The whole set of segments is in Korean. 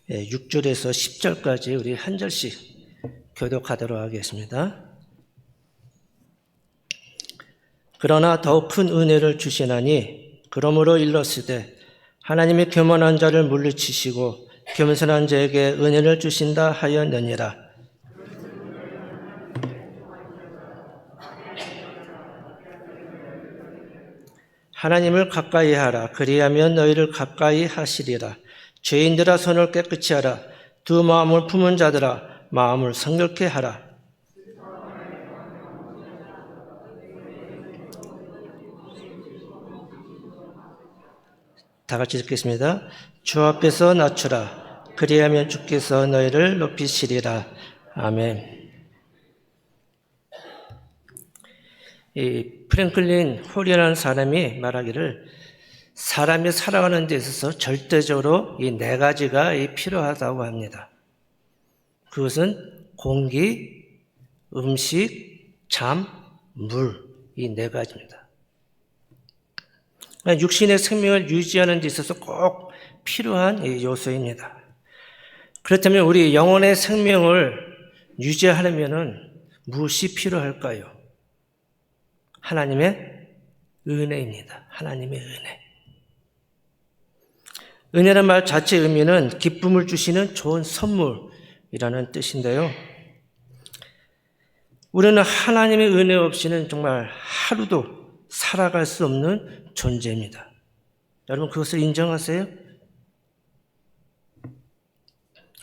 6절에서 10절까지 우리 한 절씩 교독하도록 하겠습니다. 그러나 더욱 큰 은혜를 주시나니 그러므로 일렀으되 하나님이 교만한 자를 물리치시고 겸손한 자에게 은혜를 주신다 하였느니라. 하나님을 가까이 하라. 그리하면 너희를 가까이 하시리라. 죄인들아 손을 깨끗이 하라. 두 마음을 품은 자들아 마음을 성결케 하라. 다 같이 읽겠습니다. 주 앞에서 낮추라. 그리하면 주께서 너희를 높이시리라. 아멘. 이 프랭클린 홀이라는 사람이 말하기를 사람이 살아가는 데 있어서 절대적으로 이 네 가지가 필요하다고 합니다. 그것은 공기, 음식, 잠, 물, 이 네 가지입니다. 육신의 생명을 유지하는 데 있어서 꼭 필요한 요소입니다. 그렇다면 우리 영혼의 생명을 유지하려면 무엇이 필요할까요? 하나님의 은혜입니다. 하나님의 은혜. 은혜란 말 자체의 의미는 기쁨을 주시는 좋은 선물이라는 뜻인데요. 우리는 하나님의 은혜 없이는 정말 하루도 살아갈 수 없는 존재입니다. 여러분 그것을 인정하세요?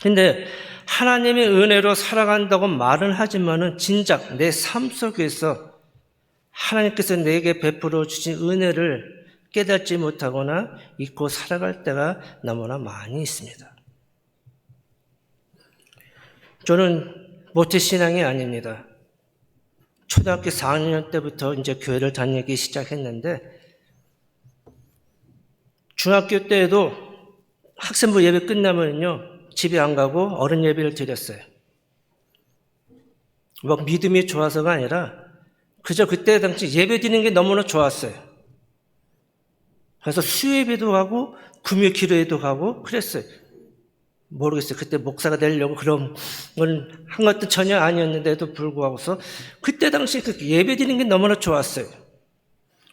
근데 하나님의 은혜로 살아간다고 말은 하지만은 진작 내 삶 속에서 하나님께서 내게 베풀어 주신 은혜를 깨닫지 못하거나 잊고 살아갈 때가 너무나 많이 있습니다. 저는 모태신앙이 아닙니다. 초등학교 4학년 때부터 이제 교회를 다니기 시작했는데 중학교 때에도 학생부 예배 끝나면요 집에 안 가고 어른 예배를 드렸어요. 막 믿음이 좋아서가 아니라 그저 그때 당시 예배 드리는 게 너무나 좋았어요. 그래서 수예배도 가고 금요 기도회도 가고 그랬어요. 모르겠어요. 그때 목사가 되려고 그런 걸 한 것도 전혀 아니었는데도 불구하고서 그때 당시 그 예배 드리는 게 너무나 좋았어요.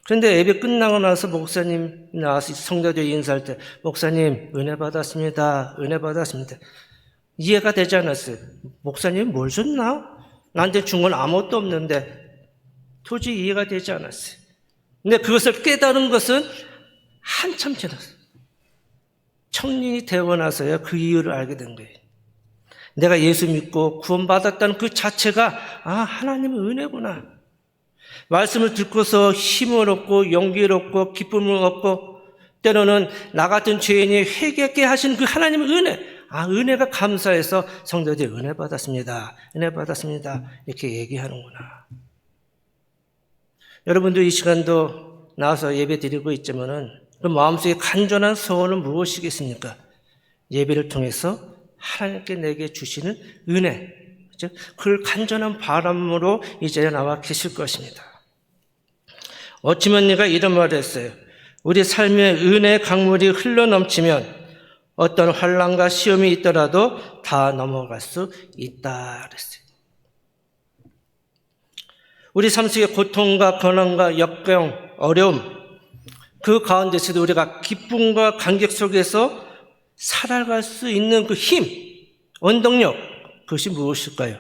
그런데 예배 끝나고 나서 목사님 나와서 성도들 인사할 때 목사님 은혜 받았습니다. 은혜 받았습니다. 이해가 되지 않았어요. 목사님 뭘 줬나? 나한테 준 건 아무것도 없는데 도저히 이해가 되지 않았어요. 근데 그것을 깨달은 것은 한참 지났어요. 청년이 되고 나서야 그 이유를 알게 된 거예요. 내가 예수 믿고 구원받았다는 그 자체가 하나님의 은혜구나. 말씀을 듣고서 힘을 얻고 용기를 얻고 기쁨을 얻고 때로는 나 같은 죄인이 회개하게 하신 그 하나님의 은혜. 은혜가 감사해서 성도들이 은혜 받았습니다. 은혜 받았습니다. 이렇게 얘기하는구나. 여러분도 이 시간도 나와서 예배 드리고 있지만은 그 마음속에 간절한 소원은 무엇이겠습니까? 예배를 통해서 하나님께 내게 주시는 은혜, 즉 그 간절한 바람으로 이제 나와 계실 것입니다. 어찌면 네가 이런 말을 했어요. 우리 삶에 은혜의 강물이 흘러넘치면 어떤 환난과 시험이 있더라도 다 넘어갈 수 있다 그랬어요. 우리 삶 속에 고통과 고난과 역경, 어려움 그 가운데서도 우리가 기쁨과 감격 속에서 살아갈 수 있는 그 힘, 원동력 그것이 무엇일까요?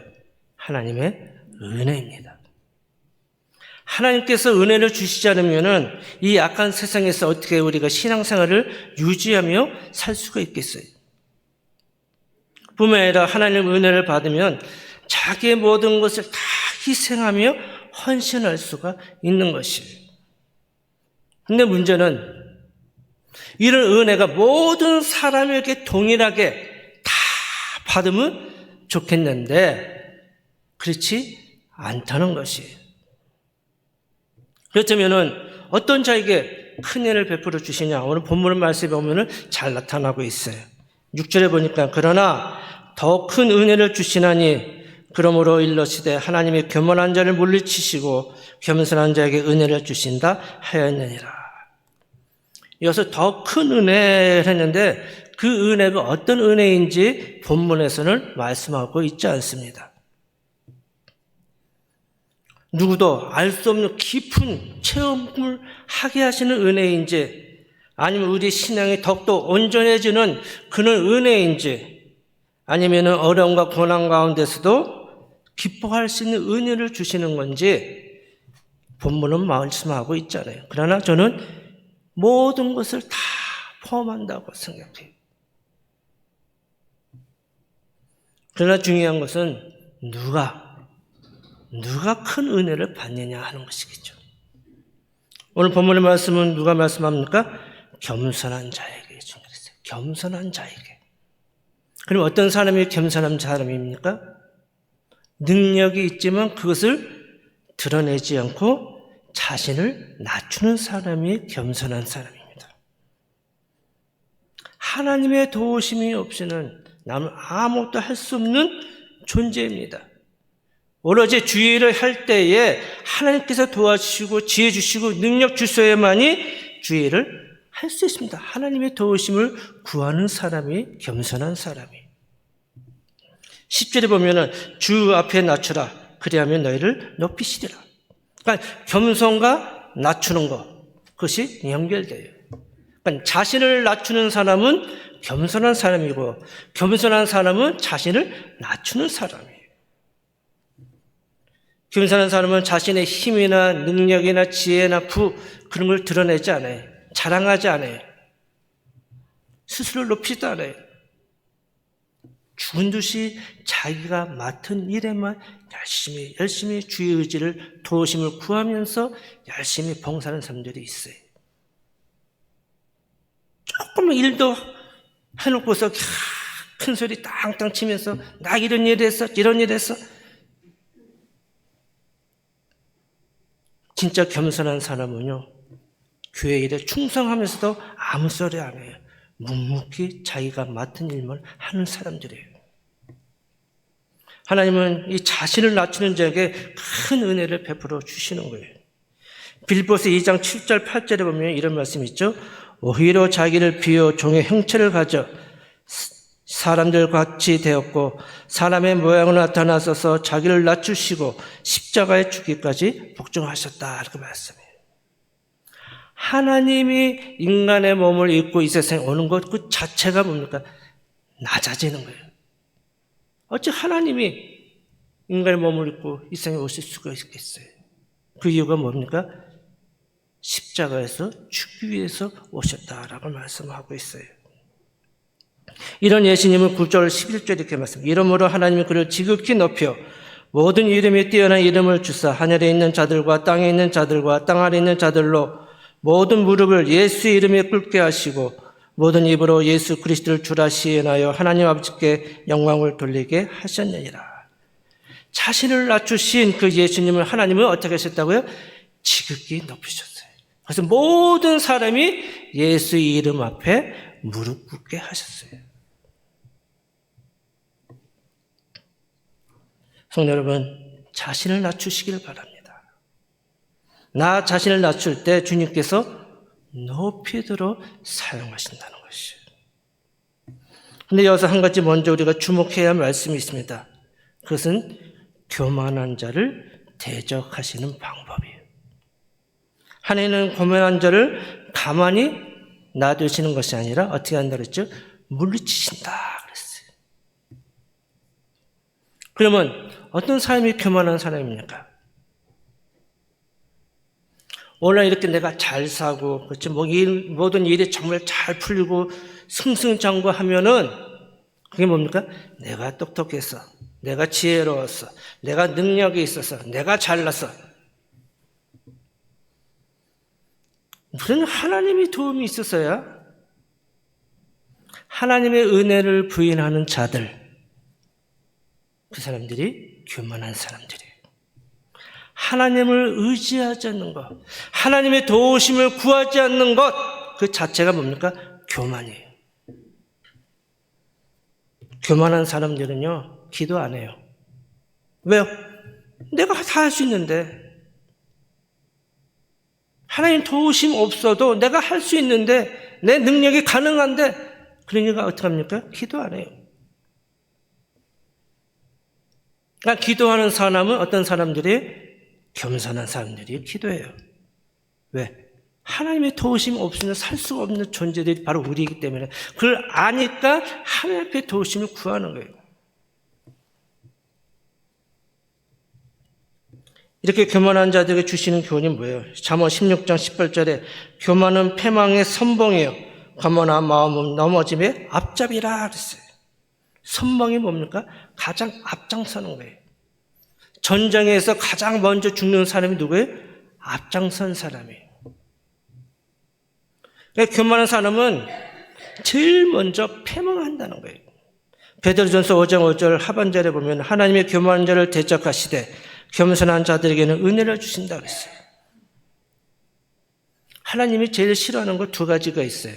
하나님의 은혜입니다. 하나님께서 은혜를 주시지 않으면 이 악한 세상에서 어떻게 우리가 신앙생활을 유지하며 살 수가 있겠어요? 뿐만 아니라 하나님의 은혜를 받으면 자기의 모든 것을 다 희생하며 헌신할 수가 있는 것이에요. 근데 문제는 이런 은혜가 모든 사람에게 동일하게 다 받으면 좋겠는데 그렇지 않다는 것이에요. 그렇다면 어떤 자에게 큰 은혜를 베풀어 주시냐? 오늘 본문 말씀에 보면 잘 나타나고 있어요. 6절에 보니까 그러나 더 큰 은혜를 주시나니 그러므로 일러시되 하나님이 교만한 자를 물리치시고 겸손한 자에게 은혜를 주신다 하였느니라. 이어서 더 큰 은혜를 했는데 그 은혜가 어떤 은혜인지 본문에서는 말씀하고 있지 않습니다. 누구도 알 수 없는 깊은 체험을 하게 하시는 은혜인지, 아니면 우리 신앙이 더욱더 온전해지는 그런 은혜인지, 아니면 어려움과 고난 가운데서도 기뻐할 수 있는 은혜를 주시는 건지 본문은 말씀하고 있잖아요. 그러나 저는 모든 것을 다 포함한다고 생각해요. 그러나 중요한 것은 누가 큰 은혜를 받느냐 하는 것이겠죠. 오늘 본문의 말씀은 누가 말씀합니까? 겸손한 자에게 주님 그랬어요. 겸손한 자에게. 그럼 어떤 사람이 겸손한 사람입니까? 능력이 있지만 그것을 드러내지 않고 자신을 낮추는 사람이 겸손한 사람입니다. 하나님의 도우심이 없이는 남은 아무것도 할 수 없는 존재입니다. 오로지 주의 일을 할 때에 하나님께서 도와주시고 지혜 주시고 능력 주셔야만이 주의 일을 할 수 있습니다. 하나님의 도우심을 구하는 사람이 겸손한 사람이. 10절에 보면은 주 앞에 낮추라. 그리하면 너희를 높이시리라. 그러니까 겸손과 낮추는 것, 그것이 연결돼요. 그러니까 자신을 낮추는 사람은 겸손한 사람이고 겸손한 사람은 자신을 낮추는 사람이에요. 겸손한 사람은 자신의 힘이나 능력이나 지혜나 그런 걸 드러내지 않아요. 자랑하지 않아요. 스스로를 높이지도 않아요. 죽은 듯이 자기가 맡은 일에만 열심히 주의 의지를 도우심을 구하면서 열심히 봉사하는 사람들이 있어요. 조금만 일도 해놓고서 큰 소리 땅땅 치면서 나 이런 일 했어 이런 일 했어. 진짜 겸손한 사람은요, 교회 일에 충성하면서도 아무 소리 안 해요. 묵묵히 자기가 맡은 일만 하는 사람들이에요. 하나님은 이 자신을 낮추는 자에게 큰 은혜를 베풀어 주시는 거예요. 빌립보서 2장 7절 8절에 보면 이런 말씀이 있죠. 오히려 자기를 비워 종의 형체를 가져 사람들 같이 되었고 사람의 모양으로 나타나셔서 자기를 낮추시고 십자가에 죽기까지 복종하셨다. 이렇게 말씀해요. 하나님이 인간의 몸을 입고 이 세상에 오는 것 그 자체가 뭡니까? 낮아지는 거예요. 어찌 하나님이 인간의 몸을 입고 이 세상에 오실 수가 있겠어요? 그 이유가 뭡니까? 십자가에서 죽기 위해서 오셨다라고 말씀하고 있어요. 이런 예수님은 9절 11절 이렇게 말씀합니다. 이러므로 하나님이 그를 지극히 높여 모든 이름이 뛰어난 이름을 주사 하늘에 있는 자들과 땅에 있는 자들과 땅 아래 있는 자들로 모든 무릎을 예수의 이름에 꿇게 하시고 모든 입으로 예수 그리스도를 주라 시인하여 하나님 아버지께 영광을 돌리게 하셨느니라. 자신을 낮추신 그 예수님을 하나님은 어떻게 하셨다고요? 지극히 높이셨어요. 그래서 모든 사람이 예수의 이름 앞에 무릎 꿇게 하셨어요. 성도 여러분, 자신을 낮추시길 바랍니다. 나 자신을 낮출 때 주님께서 높이도록 사용하신다는 것이에요. 그런데 여기서 한 가지 먼저 우리가 주목해야 할 말씀이 있습니다. 그것은 교만한 자를 대적하시는 방법이에요. 하나님은 교만한 자를 가만히 놔두시는 것이 아니라 어떻게 한다 그랬죠? 물리치신다 그랬어요. 그러면 어떤 사람이 교만한 사람입니까? 오늘 이렇게 내가 잘 사고, 그렇죠? 모든 일이 정말 잘 풀리고 승승장구하면은 그게 뭡니까? 내가 똑똑해서, 내가 지혜로웠어, 내가 능력이 있어서, 내가 잘났어. 무슨 하나님의 도움이 있어서야 하나님의 은혜를 부인하는 자들, 그 사람들이 교만한 사람들이에요. 하나님을 의지하지 않는 것, 하나님의 도우심을 구하지 않는 것, 그 자체가 뭡니까? 교만이에요. 교만한 사람들은요, 기도 안 해요. 왜요? 내가 다 할 수 있는데. 하나님 도우심 없어도 내가 할 수 있는데, 내 능력이 가능한데, 그러니까 어떻게 합니까? 기도 안 해요. 그러니까 기도하는 사람은 어떤 사람들이? 겸손한 사람들이 기도해요. 왜? 하나님의 도우심 없으면 살 수가 없는 존재들이 바로 우리이기 때문에 그걸 아니까 하나님의 도우심을 구하는 거예요. 이렇게 교만한 자들에게 주시는 교훈이 뭐예요? 잠언 16장 18절에 교만은 패망의 선봉이요 과만한 마음은 넘어짐의 앞잡이라 그랬어요. 선봉이 뭡니까? 가장 앞장서는 거예요. 전쟁에서 가장 먼저 죽는 사람이 누구예요? 앞장선 사람이에요. 그러니까 교만한 사람은 제일 먼저 패망한다는 거예요. 베드로전서 5장 5절 하반절에 보면 하나님의 교만한 자를 대적하시되 겸손한 자들에게는 은혜를 주신다 그랬어요. 하나님이 제일 싫어하는 거 두 가지가 있어요.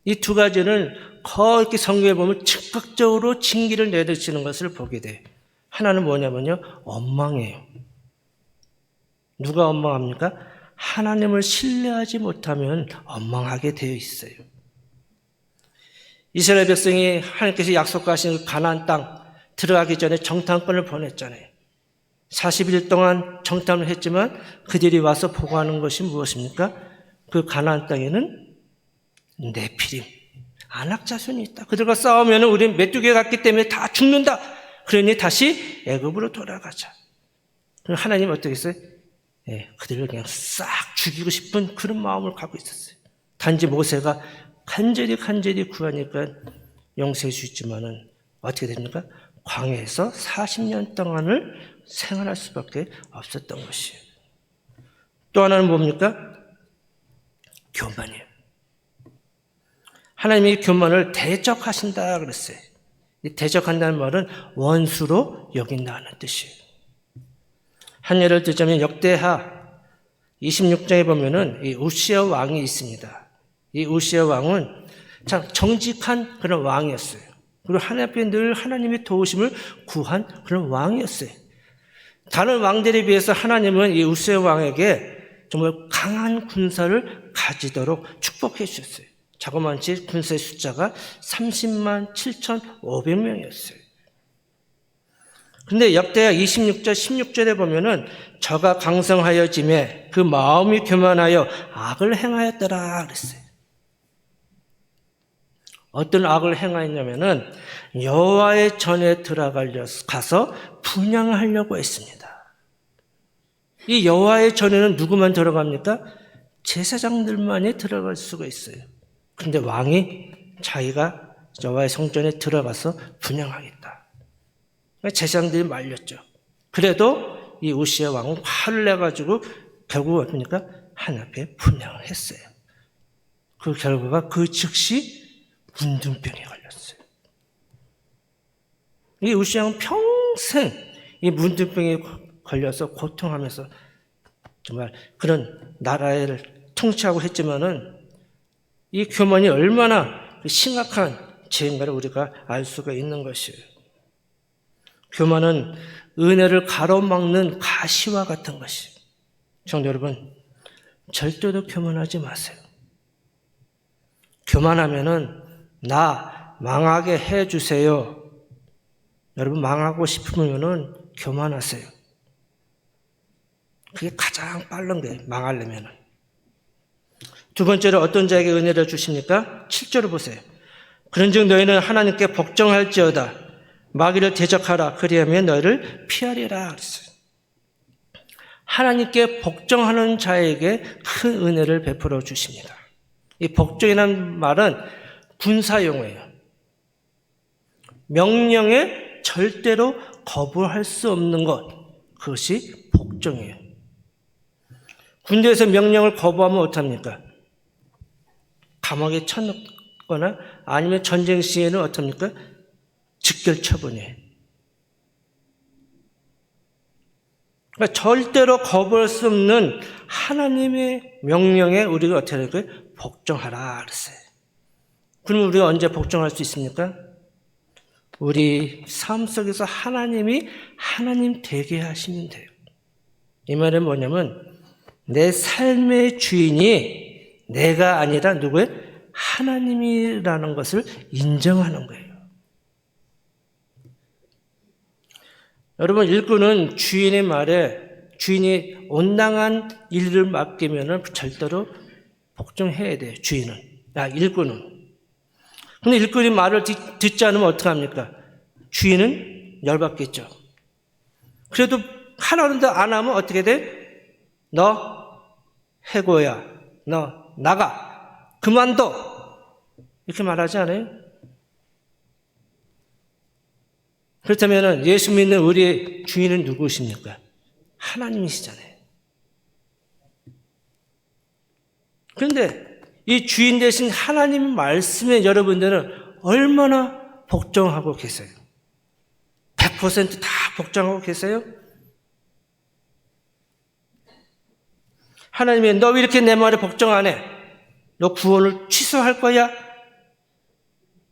이 두 가지는 거의 이렇게 성경에 보면 즉각적으로 징계를 내리시는 것을 보게 돼요. 하나는 뭐냐면요, 원망이에요. 누가 원망합니까? 하나님을 신뢰하지 못하면 원망하게 되어 있어요. 이스라엘 백성이 하나님께서 약속하신 가나안 땅 들어가기 전에 정탐꾼을 보냈잖아요. 40일 동안 정탐을 했지만 그들이 와서 보고하는 것이 무엇입니까? 그 가나안 땅에는 네피림, 안악 자손이 있다. 그들과 싸우면 우리는 메뚜기가 갔기 때문에 다 죽는다. 그러니 다시 애굽으로 돌아가자. 그럼 하나님 어떻게 했어요? 그들을 그냥 싹 죽이고 싶은 그런 마음을 갖고 있었어요. 단지 모세가 간절히 구하니까 용서해 주지만은 어떻게 됩니까? 광야에서 40년 동안을 생활할 수밖에 없었던 것이에요. 또 하나는 뭡니까? 교만이에요. 하나님이 교만을 대적하신다 그랬어요. 이 대적한다는 말은 원수로 여긴다는 뜻이에요. 한 예를 들자면 역대하 26장에 보면은 이 우시아 왕이 있습니다. 이 우시아 왕은 참 정직한 그런 왕이었어요. 그리고 하나님 앞에 늘 하나님의 도우심을 구한 그런 왕이었어요. 다른 왕들에 비해서 하나님은 이 우시아 왕에게 정말 강한 군사를 가지도록 축복해 주셨어요. 자그마치 군사의 숫자가 30만 7,500명이었어요. 근데 역대하 26절 16절에 보면은 저가 강성하여짐에 그 마음이 교만하여 악을 행하였더라 그랬어요. 어떤 악을 행하였냐면은 여호와의 전에 들어가서 분향하려고 했습니다. 이 여호와의 전에는 누구만 들어갑니까? 제사장들만이 들어갈 수가 있어요. 그런데 왕이 자기가 여호와의 성전에 들어가서 분향하겠다. 제사장들이 말렸죠. 그래도 이 우시아 왕은 화를 내가지고 결국 어떻습니까? 하나님 앞에 분향을 했어요. 그 결과가 그 즉시 문둥병에 걸렸어요. 이 우시아 왕은 평생 이 문둥병에 걸려서 고통하면서 정말 그런 나라를 통치하고 했지만은 이 교만이 얼마나 심각한 죄인가를 우리가 알 수가 있는 것이에요. 교만은 은혜를 가로막는 가시와 같은 것이에요. 성도 여러분, 절대로 교만하지 마세요. 교만하면은 나 망하게 해주세요. 여러분 망하고 싶으면은 교만하세요. 그게 가장 빠른 거예요. 망하려면은. 두 번째로 어떤 자에게 은혜를 주십니까? 7절을 보세요. 그런즉 너희는 하나님께 복종할지어다. 마귀를 대적하라. 그리하면 너희를 피하리라 그랬어요. 하나님께 복종하는 자에게 큰 은혜를 베풀어 주십니다. 이 복종이라는 말은 군사용어예요. 명령에 절대로 거부할 수 없는 것, 그것이 복종이에요. 군대에서 명령을 거부하면 어떡합니까? 감옥에 쳐넣거나 아니면 전쟁 시에는 어떡합니까? 즉결 처분이에요. 그러니까 절대로 거부할 수 없는 하나님의 명령에 우리가 어떻게 해야 될까요? 복종하라 그랬어요. 그럼 우리가 언제 복종할 수 있습니까? 우리 삶 속에서 하나님이 하나님 되게 하시면 돼요. 이 말은 뭐냐면 내 삶의 주인이 내가 아니라 누구예요? 하나님이라는 것을 인정하는 거예요. 여러분, 일꾼은 주인의 말에 주인이 온당한 일을 맡기면 절대로 복종해야 돼요. 주인은. 일꾼은. 근데 일꾼이 말을 듣지 않으면 어떡합니까? 주인은 열받겠죠. 그래도 하라는데 안 하면 어떻게 돼? 너 해고야. 너 나가. 그만둬. 이렇게 말하지 않아요? 그렇다면 예수 믿는 우리의 주인은 누구십니까? 하나님이시잖아요. 그런데 이 주인 되신 하나님 말씀에 여러분들은 얼마나 복종하고 계세요? 100% 다 복종하고 계세요? 하나님이 너 왜 이렇게 내 말에 복종 안 해? 너 구원을 취소할 거야?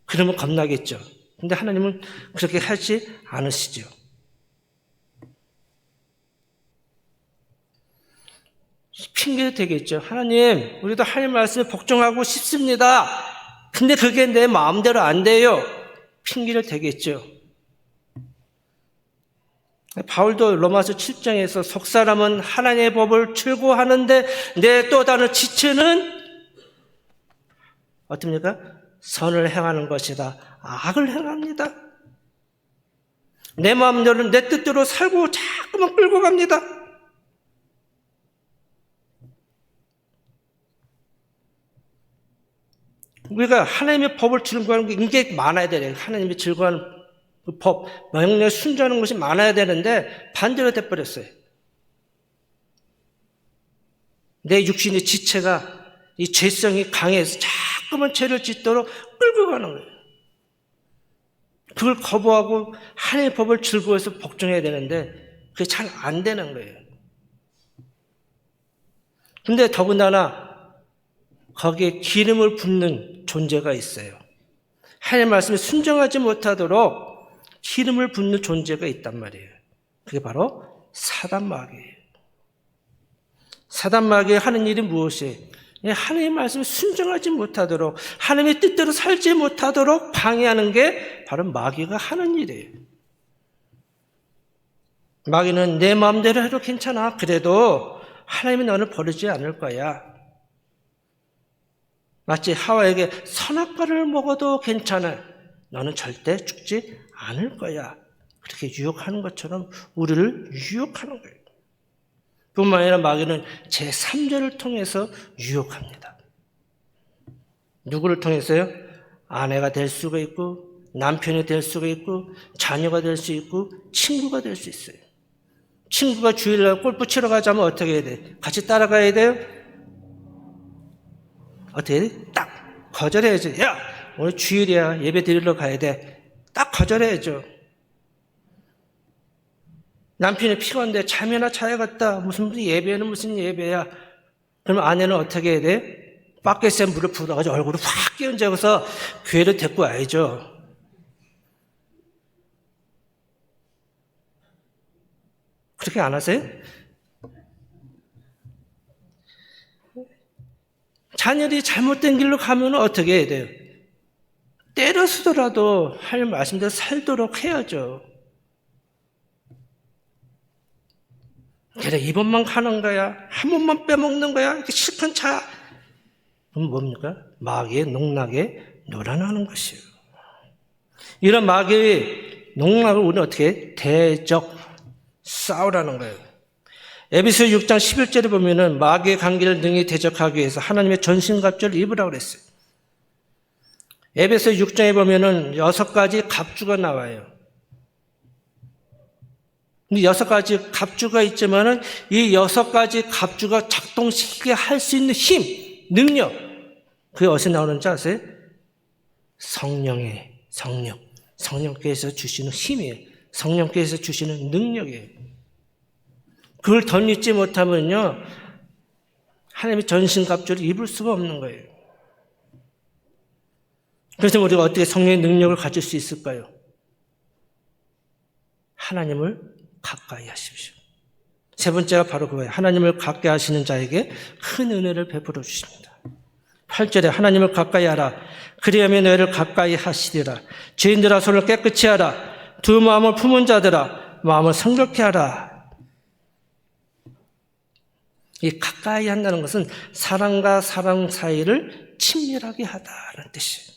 그러면 겁나겠죠. 근데 하나님은 그렇게 하지 않으시죠. 핑계도 되겠죠. 하나님, 우리도 하나님 말씀에 복종하고 싶습니다. 근데 그게 내 마음대로 안 돼요. 핑계를 대겠죠. 바울도 로마서 7장에서 속 사람은 하나님의 법을 출고하는데 내 또 다른 지체는 어떻습니까? 선을 행하는 것이다. 악을 행합니다. 내 마음대로 내 뜻대로 살고 자꾸만 끌고 갑니다. 우리가 하나님의 법을 즐거워하는 게 이게 많아야 돼요. 하나님이 즐거워하는 그 법, 명령에 순종하는 것이 많아야 되는데 반대로 돼버렸어요. 내 육신의 지체가 이 죄성이 강해서 자꾸만 죄를 짓도록 끌고 가는 거예요. 그걸 거부하고 하나님의 법을 즐거워해서 복종해야 되는데 그게 잘 안 되는 거예요. 근데 더군다나 거기에 기름을 붓는 존재가 있어요. 하나님의 말씀에 순종하지 못하도록 기름을 붓는 존재가 있단 말이에요. 그게 바로 사단마귀예요. 사단마귀가 하는 일이 무엇이에요? 하나님의 말씀에 순종하지 못하도록 하나님의 뜻대로 살지 못하도록 방해하는 게 바로 마귀가 하는 일이에요. 마귀는 내 마음대로 해도 괜찮아. 그래도 하나님이 너를 버리지 않을 거야. 마치 하와에게 선악과를 먹어도 괜찮아. 너는 절대 죽지 않을 거야. 그렇게 유혹하는 것처럼 우리를 유혹하는 거예요. 뿐만 아니라 마귀는 제3자를 통해서 유혹합니다. 누구를 통해서요? 아내가 될 수가 있고 남편이 될 수가 있고 자녀가 될 수 있고 친구가 될 수 있어요. 친구가 주일날 골프 치러 가자면 어떻게 해야 돼? 같이 따라가야 돼요? 어떻게 해야 돼? 딱 거절해야지. 야, 오늘 주일이야. 예배 드리러 가야 돼. 딱 거절해야죠. 남편이 피곤한데 잠이나 자야겠다. 무슨 예배는 무슨 예배야. 그러면 아내는 어떻게 해야 돼? 바켓에 물을 부어가지고 얼굴을 확 끼얹어서 교회를 데리고 와야죠. 그렇게 안 하세요? 자녀들이 잘못된 길로 가면 어떻게 해야 돼요? 때려서더라도 하나님 말씀대로 살도록 해야죠. 그래, 이번만 가는 거야. 한 번만 빼먹는 거야. 이렇게 실컷 차. 그럼 뭡니까? 마귀의 농락에 놀아나는 것이에요. 이런 마귀의 농락을 우리는 어떻게 대적 싸우라는 거예요. 에베소 6장 11절에 보면은 마귀의 관계를 능히 대적하기 위해서 하나님의 전신갑주를 입으라고 그랬어요. 에베소 6장에 보면은 6가지 갑주가 나와요. 이 6가지 갑주가 있지만은 이 6가지 갑주가 작동시키게 할 수 있는 힘, 능력, 그게 어디서 나오는지 아세요? 성령께서 주시는 힘이에요. 성령께서 주시는 능력이에요. 그걸 덧입지 못하면요, 하나님의 전신갑주를 입을 수가 없는 거예요. 그래서 우리가 어떻게 성령의 능력을 가질 수 있을까요? 하나님을 가까이 하십시오. 세 번째가 바로 그거예요. 하나님을 가까이 하시는 자에게 큰 은혜를 베풀어 주십니다. 8절에 하나님을 가까이 하라. 그리하면 너희를 가까이 하시리라. 죄인들아 손을 깨끗이 하라. 두 마음을 품은 자들아 마음을 성결케 하라. 이 가까이 한다는 것은 사람과 사람 사이를 친밀하게 하다라는 뜻이에요.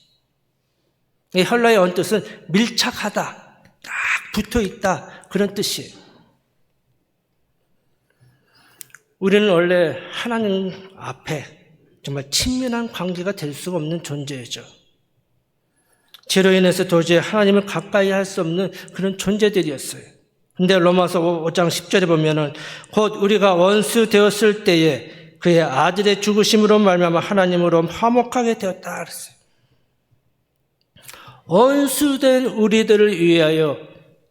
이 헬라의 언뜻은 밀착하다, 딱 붙어있다 그런 뜻이에요. 우리는 원래 하나님 앞에 정말 친밀한 관계가 될 수가 없는 존재죠. 죄로 인해서 도저히 하나님을 가까이 할 수 없는 그런 존재들이었어요. 근데 로마서 5장 10절에 보면은 곧 우리가 원수 되었을 때에 그의 아들의 죽으심으로 말미암아 하나님으로 화목하게 되었다 그랬어요. 원수된 우리들을 위하여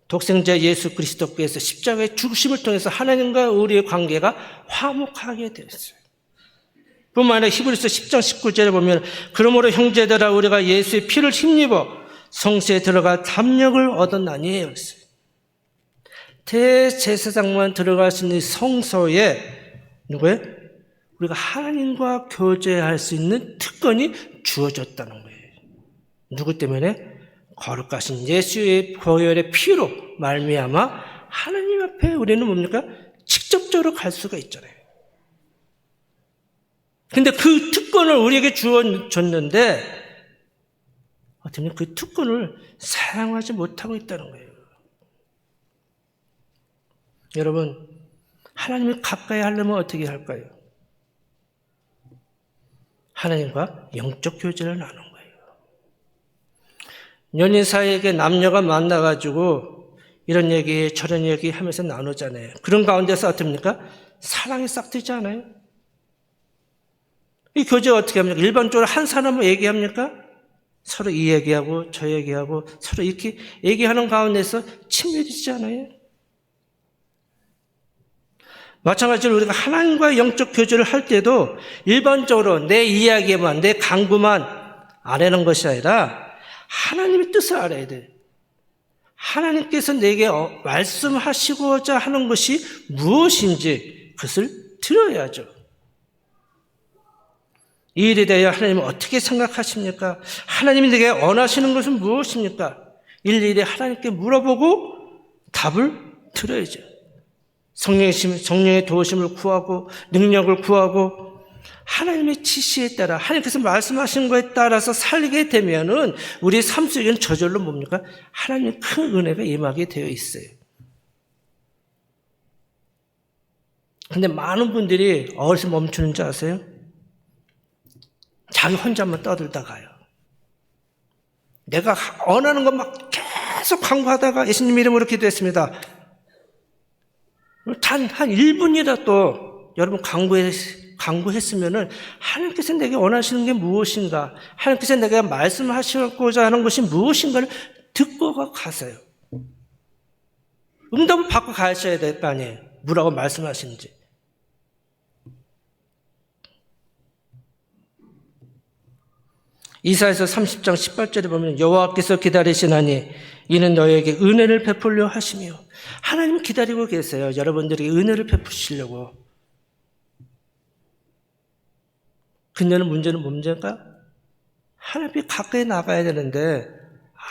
독생자 예수 그리스도께서 십자가의 죽으심을 통해서 하나님과 우리의 관계가 화목하게 되었어요. 뿐만 아니라 히브리서 10장 19절에 보면 그러므로 형제들아 우리가 예수의 피를 힘입어 성소에 들어가 담력을 얻었나니 그랬어요. 대제사장만 들어갈 수 있는 성소에 누구예요? 우리가 하나님과 교제할 수 있는 특권이 주어졌다는 거예요. 누구 때문에? 거룩하신 예수의 보혈의 피로 말미암아 하나님 앞에 우리는 뭡니까? 직접적으로 갈 수가 있잖아요. 근데 그 특권을 우리에게 주어졌는데 어떻게 보면 그 특권을 사용하지 못하고 있다는 거예요. 여러분, 하나님을 가까이 하려면 어떻게 할까요? 하나님과 영적 교제를 나누는 거예요. 연인 사이에게 남녀가 만나가지고 이런 얘기 저런 얘기 하면서 나누잖아요. 그런 가운데서 어떻습니까? 사랑이 싹 트지 않아요? 이 교제가 어떻게 합니까? 일반적으로 한 사람을 얘기합니까? 서로 이 얘기하고 저 얘기하고 서로 이렇게 얘기하는 가운데서 친밀해지지 않아요? 마찬가지로 우리가 하나님과의 영적 교제를 할 때도 일반적으로 내 이야기만, 내 강구만 아뢰는 것이 아니라 하나님의 뜻을 알아야 돼요. 하나님께서 내게 말씀하시고자 하는 것이 무엇인지 그것을 들어야죠. 이 일에 대해 하나님은 어떻게 생각하십니까? 하나님이 내게 원하시는 것은 무엇입니까? 일일이 하나님께 물어보고 답을 들어야죠. 성령의 도우심을 구하고 능력을 구하고 하나님의 지시에 따라 하나님께서 말씀하신 거에 따라서 살게 되면은 우리 삶 속에는 저절로 뭡니까? 하나님의 큰 은혜가 임하게 되어 있어요. 근데 많은 분들이 어디서 멈추는 줄 아세요? 자기 혼자만 떠들다 가요. 내가 원하는 것 막 계속 강구하다가 예수님 이름으로 기도했습니다. 단 한 1분이라도 여러분 강구했으면은 하나님께서 내게 원하시는 게 무엇인가? 하나님께서 내가 말씀하시고자 하는 것이 무엇인가를 듣고 가세요. 응답을 받고 가셔야 될 거 아니에요. 뭐라고 말씀하시는지. 이사야서 30장 18절에 보면 여호와께서 기다리시나니 이는 너에게 은혜를 베풀려 하시며 하나님 기다리고 계세요. 여러분들에게 은혜를 베푸시려고. 근데 문제는 뭡니까? 하나님이 가까이 나가야 되는데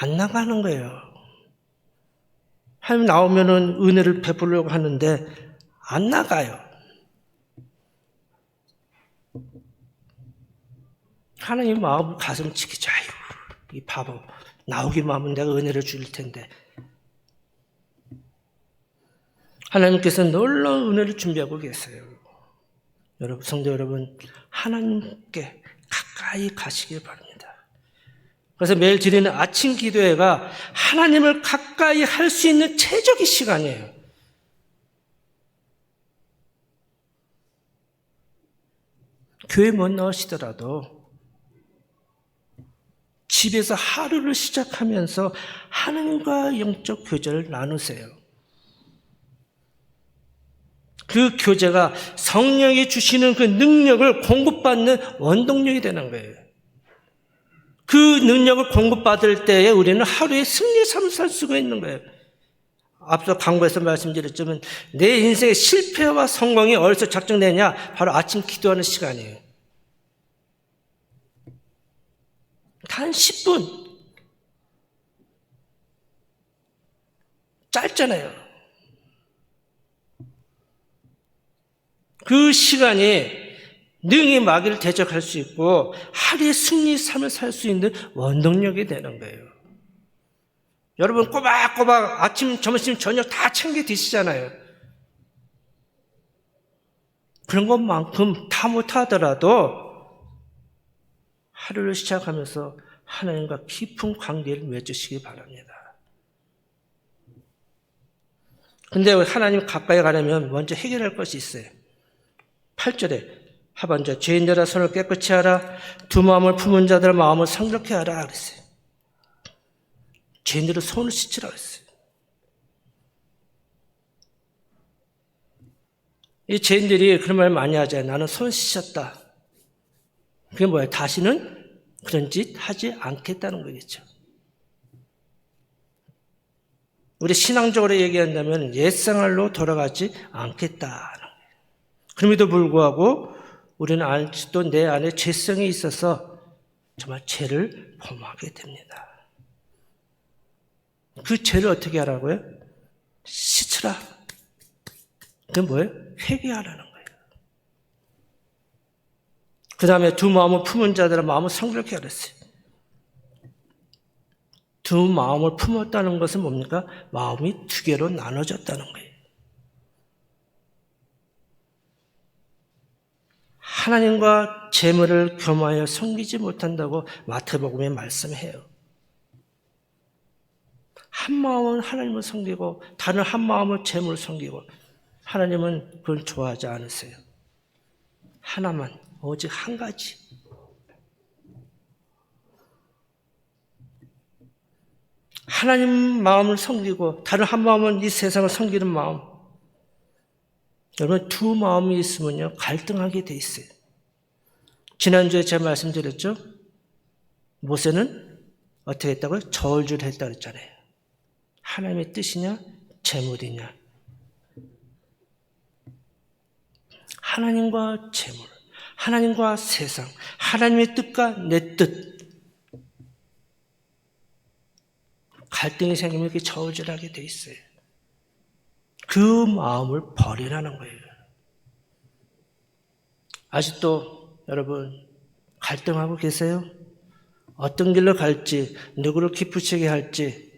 안 나가는 거예요. 하나님 나오면은 은혜를 베풀려고 하는데 안 나가요. 하나님 마음 가슴 치기죠. 아이고, 이 바보. 나오기만 하면 내가 은혜를 줄 텐데. 하나님께서 놀라운 은혜를 준비하고 계세요. 여러분, 성도 여러분, 하나님께 가까이 가시길 바랍니다. 그래서 매일 드리는 아침 기도회가 하나님을 가까이 할 수 있는 최적의 시간이에요. 교회 못 나오시더라도 집에서 하루를 시작하면서 하나님과 영적 교제를 나누세요. 그 교제가 성령이 주시는 그 능력을 공급받는 원동력이 되는 거예요. 그 능력을 공급받을 때에 우리는 하루의 승리의 삶을 살 수가 있는 거예요. 앞서 강구에서 말씀드렸지만 내 인생의 실패와 성공이 어디서 작정되냐? 바로 아침 기도하는 시간이에요. 한 10분. 짧잖아요. 그 시간이 능히 마귀를 대적할 수 있고 하루의 승리 삶을 살 수 있는 원동력이 되는 거예요. 여러분 꼬박꼬박 아침, 점심, 저녁 다 챙겨 드시잖아요. 그런 것만큼 다 못하더라도 하루를 시작하면서 하나님과 깊은 관계를 맺으시기 바랍니다. 근데 하나님 가까이 가려면 먼저 해결할 것이 있어요. 8절에 하반절 죄인들아 손을 깨끗이 하라 두 마음을 품은 자들 마음을 성결케 하라 그랬어요. 죄인들은 손을 씻으라 그랬어요. 이 죄인들이 그런 말 많이 하잖아요. 나는 손 씻었다. 그게 뭐예요? 다시는 그런 짓 하지 않겠다는 거겠죠. 우리 신앙적으로 얘기한다면 옛생활로 돌아가지 않겠다는 거예요. 그럼에도 불구하고 우리는 아직도 내 안에 죄성이 있어서 정말 죄를 범하게 됩니다. 그 죄를 어떻게 하라고요? 씻으라. 그게 뭐예요? 회개하라는 거예요. 그 다음에 두 마음을 품은 자들은 마음을 성결케 하랬어요. 두 마음을 품었다는 것은 뭡니까? 마음이 두 개로 나눠졌다는 거예요. 하나님과 재물을 겸하여 섬기지 못한다고 마태복음에 말씀해요. 한 마음은 하나님을 섬기고 다른 한 마음은 재물을 섬기고 하나님은 그걸 좋아하지 않으세요. 하나만, 오직 한 가지. 하나님 마음을 섬기고 다른 한 마음은 이 세상을 섬기는 마음. 여러분 두 마음이 있으면요 갈등하게 돼 있어요. 지난주에 제가 말씀드렸죠. 모세는 어떻게 했다고요? 저울질을 했다고 그랬잖아요. 하나님의 뜻이냐 재물이냐. 하나님과 재물, 하나님과 세상, 하나님의 뜻과 내 뜻. 갈등이 생기면 이렇게 저울질하게 돼 있어요. 그 마음을 버리라는 거예요. 아직도 여러분 갈등하고 계세요? 어떤 길로 갈지, 누구를 기쁘시게 할지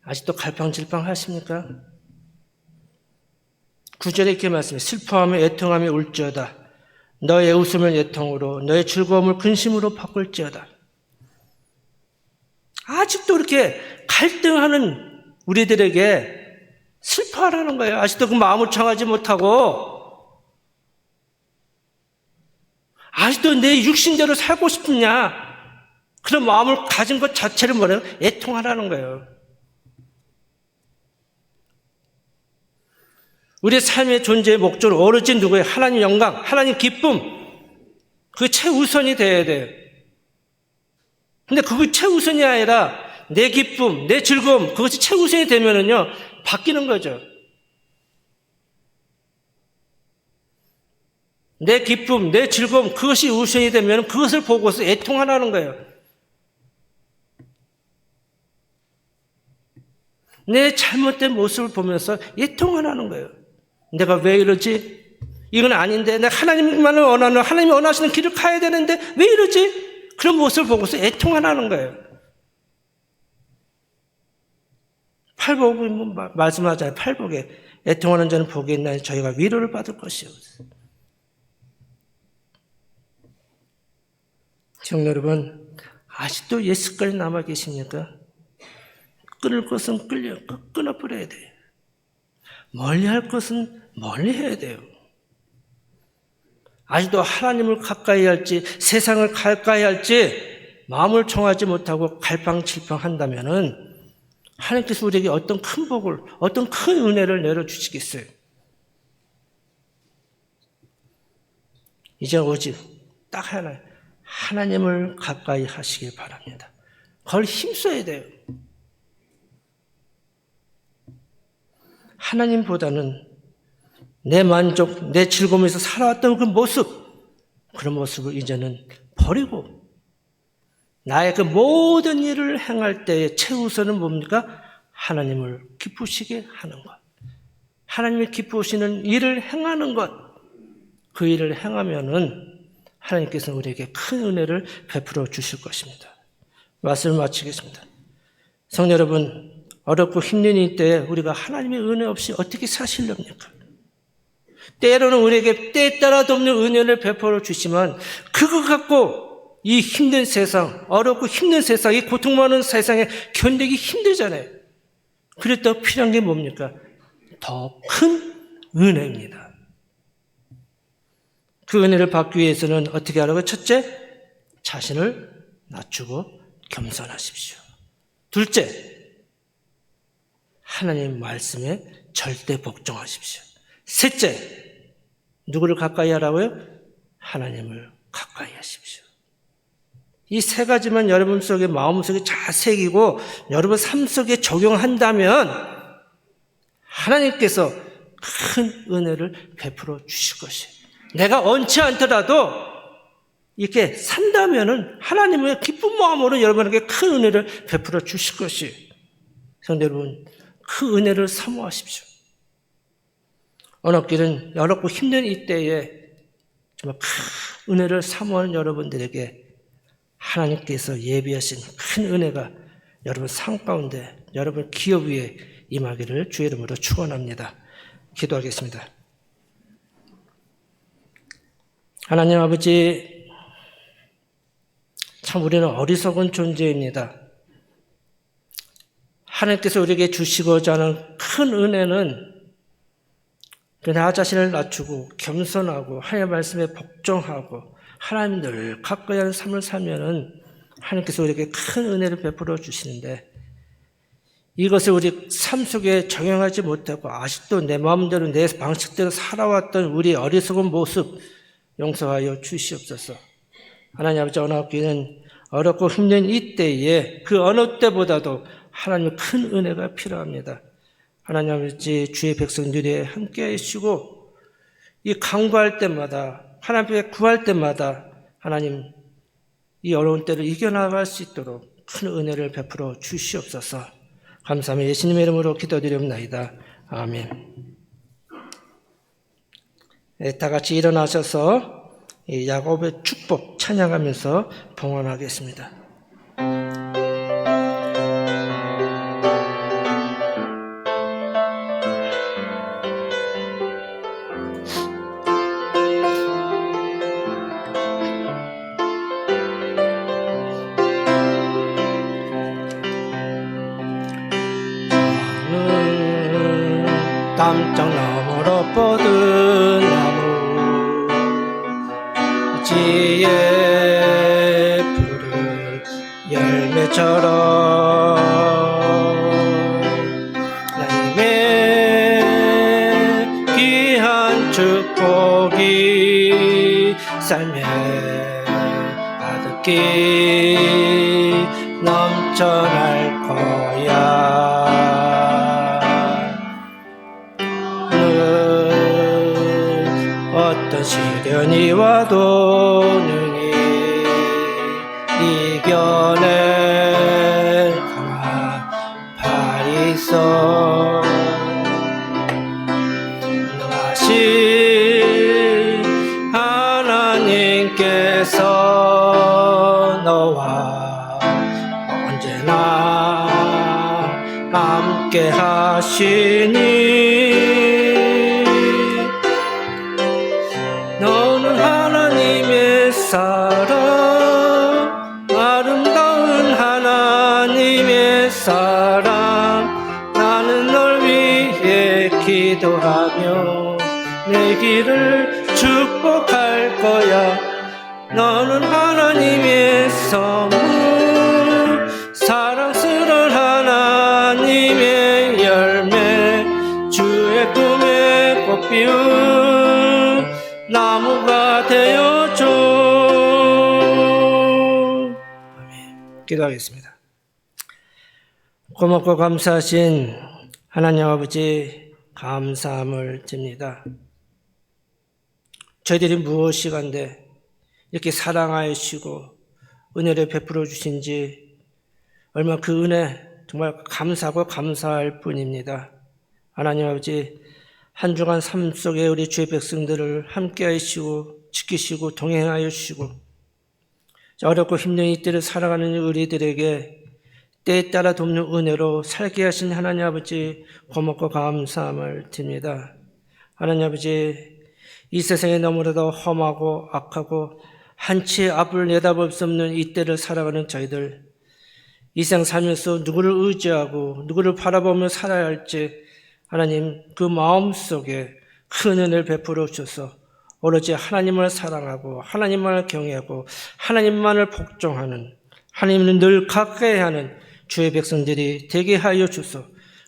아직도 갈팡질팡 하십니까? 9절에 이렇게 말씀해요. 슬퍼하며 애통하며 울지어다. 너의 웃음을 애통으로 너의 즐거움을 근심으로 바꿀지어다. 아직도 이렇게 갈등하는 우리들에게 슬퍼하라는 거예요. 아직도 그 마음을 정하지 못하고 아직도 내 육신대로 살고 싶냐 그런 마음을 가진 것 자체를 뭐래요? 애통하라는 거예요. 우리의 삶의 존재의 목적은 오로지 누구예요? 하나님 영광, 하나님 기쁨 그게 최우선이 돼야 돼요. 근데 그게 최우선이 아니라 내 기쁨, 내 즐거움 그것이 최우선이 되면은요 바뀌는 거죠. 내 기쁨, 내 즐거움 그것이 우선이 되면 그것을 보고서 애통하라는 거예요. 내 잘못된 모습을 보면서 애통하라는 거예요. 내가 왜 이러지? 이건 아닌데 내가 하나님만을 원하는 하나님이 원하시는 길을 가야 되는데 왜 이러지? 그런 모습을 보고서 애통하라는 거예요. 팔복은 말씀하잖아요. 팔복에 애통하는 자는 복이 있나니 저희가 위로를 받을 것이요. 시청자 여러분 아직도 옛 습관이 남아 계십니까? 끊을 것은 끊어버려야 돼요. 멀리할 것은 멀리해야 돼요. 아직도 하나님을 가까이 할지 세상을 가까이 할지 마음을 정하지 못하고 갈팡질팡한다면은 하나님께서 우리에게 어떤 큰 복을 어떤 큰 은혜를 내려주시겠어요? 이제 오직 딱 하나 하나님을 가까이 하시길 바랍니다. 그걸 힘써야 돼요. 하나님보다는 내 만족, 내 즐거움에서 살아왔던 그 모습, 그런 모습을 이제는 버리고 나의 그 모든 일을 행할 때에 최우선은 뭡니까? 하나님을 기쁘시게 하는 것. 하나님이 기쁘시는 일을 행하는 것. 그 일을 행하면은 하나님께서는 우리에게 큰 은혜를 베풀어 주실 것입니다. 말씀을 마치겠습니다. 성도 여러분, 어렵고 힘든 이때에 우리가 하나님의 은혜 없이 어떻게 사시렵니까? 때로는 우리에게 때에 따라도 없는 은혜를 베풀어 주시면 그거 갖고 이 힘든 세상, 어렵고 힘든 세상, 이 고통 많은 세상에 견디기 힘들잖아요. 그랬다고 필요한 게 뭡니까? 더 큰 은혜입니다. 그 은혜를 받기 위해서는 어떻게 하라고요? 첫째, 자신을 낮추고 겸손하십시오. 둘째, 하나님 말씀에 절대 복종하십시오. 셋째, 누구를 가까이 하라고요? 하나님을 가까이 하십시오. 이 세 가지만 여러분 속에 마음속에 잘 새기고 여러분 삶 속에 적용한다면 하나님께서 큰 은혜를 베풀어 주실 것이에요. 내가 원치 않더라도 이렇게 산다면은 하나님의 기쁜 마음으로 여러분에게 큰 은혜를 베풀어 주실 것이에요. 성도 여러분, 그 은혜를 사모하십시오. 어렵기는 어렵고 힘든 이때에 정말 큰 은혜를 사모하는 여러분들에게 하나님께서 예비하신 큰 은혜가 여러분 삶 가운데, 여러분 기업 위에 임하기를 주의 이름으로 축원합니다. 기도하겠습니다. 하나님 아버지, 참 우리는 어리석은 존재입니다. 하나님께서 우리에게 주시고자 하는 큰 은혜는 나 자신을 낮추고 겸손하고 하나님의 말씀에 복종하고 하나님 늘 가까이 하는 삶을 살면은 하나님께서 우리에게 큰 은혜를 베풀어 주시는데 이것을 우리 삶 속에 적용하지 못하고 아직도 내 마음대로 내 방식대로 살아왔던 우리 어리석은 모습 용서하여 주시옵소서. 하나님 아버지, 어렵고 힘든 이때에 그 어느 때보다도 하나님의 큰 은혜가 필요합니다. 하나님 아버지, 주의 백성들이 함께 하시고 이 간구할 때마다 하나님 앞에 구할 때마다 하나님 이 어려운 때를 이겨나갈 수 있도록 큰 은혜를 베풀어 주시옵소서. 감사하며 예수님의 이름으로 기도드리옵나이다. 아멘. 다 같이 일어나셔서 야곱의 축복 찬양하면서 봉헌하겠습니다. 깜짝 너머로 뻗은 나무 지혜 푸른 열매처럼 하나님의 귀한 축복이 삶에 가득히 넘쳐날 거야. 어떤 시련이 와도 능히 이겨낼 강한 팔이 있어. 능하신 하나님께서 너와 언제나 함께 하시니 너는 하나님의 사랑, 아름다운 하나님의 사랑. 나는 널 위해 기도하며 내 길을 축복할 거야. 너는 하나님의 선물, 사랑스러운 하나님의 열매, 주의 꿈에 꽃 피운 나무가 되어줘. 아멘. 기도하겠습니다. 고맙고 감사하신 하나님 아버지, 감사함을 드립니다. 저희들이 무엇이간데 이렇게 사랑하시고 은혜를 베풀어 주신지 얼마나 그 은혜 정말 감사하고 감사할 뿐입니다. 하나님 아버지, 한 주간 삶 속에 우리 주의 백성들을 함께 하시고 지키시고 동행하여 주시고 어렵고 힘든 이때를 살아가는 우리들에게 때에 따라 돕는 은혜로 살게 하신 하나님 아버지 고맙고 감사함을 드립니다. 하나님 아버지, 이 세상에 너무나도 험하고 악하고 한치의 앞을 내다볼 수 없는 이때를 살아가는 저희들, 이 세상 살면서 누구를 의지하고 누구를 바라보며 살아야 할지 하나님 그 마음속에 큰 은혜를 베풀어 주셔서 오로지 하나님을 사랑하고 하나님만을 경외하고 하나님만을 복종하는, 하나님을 늘 가까이 하는 주의 백성들이 되게 하여 주소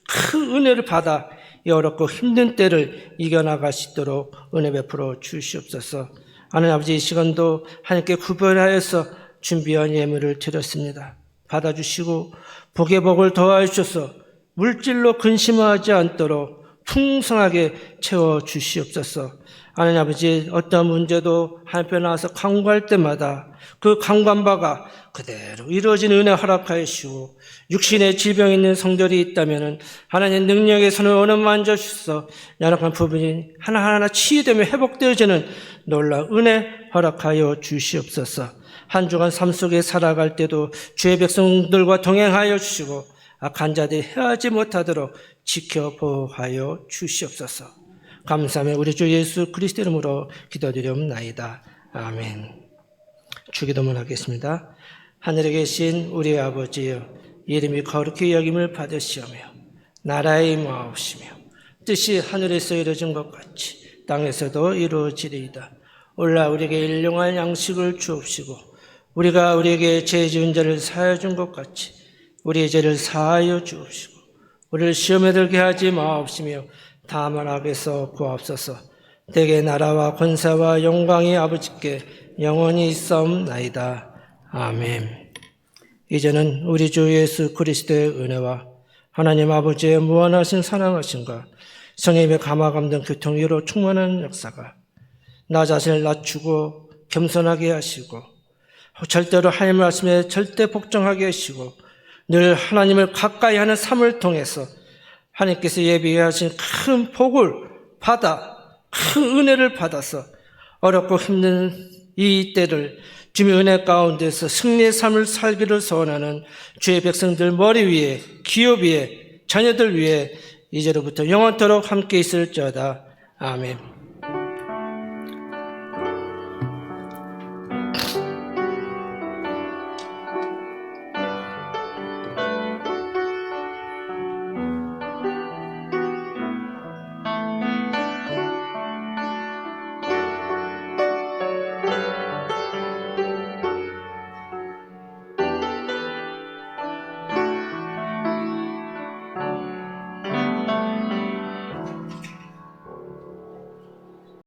그 은혜를 받아 이 어렵고 힘든 때를 이겨나갈 수 있도록 은혜 베풀어 주시옵소서. 하나님 아버지, 이 시간도 하나님께 구별하여서 준비한 예물을 드렸습니다. 받아주시고 복의 복을 더하여 주셔서 물질로 근심하지 않도록 풍성하게 채워주시옵소서. 하나님 아버지, 어떤 문제도 하나님 나와서 간구할 때마다 그 간구한 바가 그대로 이루어진 은혜 허락하여 주시고, 육신의 질병이 있는 성들이 있다면 하나님 능력의 손을 어느 만져주셔서 연약한 부분이 하나하나 치유되며 회복되어지는 놀라운 은혜 허락하여 주시옵소서. 한 주간 삶 속에 살아갈 때도 주의 백성들과 동행하여 주시고 악한 자들이 헤어지지 못하도록 지켜보호하여 주시옵소서. 감사하며 우리 주 예수 그리스도 이름으로 기도드리옵나이다. 아멘. 주기도문 하겠습니다. 하늘에 계신 우리 아버지여, 이름이 거룩히 여김을 받으시오며 나라의 임하옵시며 뜻이 하늘에서 이루어진 것 같이 땅에서도 이루어지리이다. 오늘날 우리에게 일용할 양식을 주옵시고 우리가 우리에게 죄 지은 자를 사하여 준 것 같이 우리의 죄를 사하여 주옵시고 우리를 시험에 들게 하지 마옵시며 다만 악에서 구하옵소서. 대개 나라와 권세와 영광이 아버지께 영원히 있사옵나이다. 아멘. 이제는 우리 주 예수 그리스도의 은혜와 하나님 아버지의 무한하신 사랑하심과 성령의 감화감동 교통위로 충만한 역사가 나 자신을 낮추고 겸손하게 하시고 절대로 하나님 말씀에 절대 복종하게 하시고 늘 하나님을 가까이 하는 삶을 통해서 하나님께서 예비하신 큰 복을 받아 큰 은혜를 받아서 어렵고 힘든 이 때를 주의 은혜 가운데서 승리의 삶을 살기를 소원하는 주의 백성들 머리 위에, 기업 위에, 자녀들 위에 이제로부터 영원토록 함께 있을지어다. 아멘.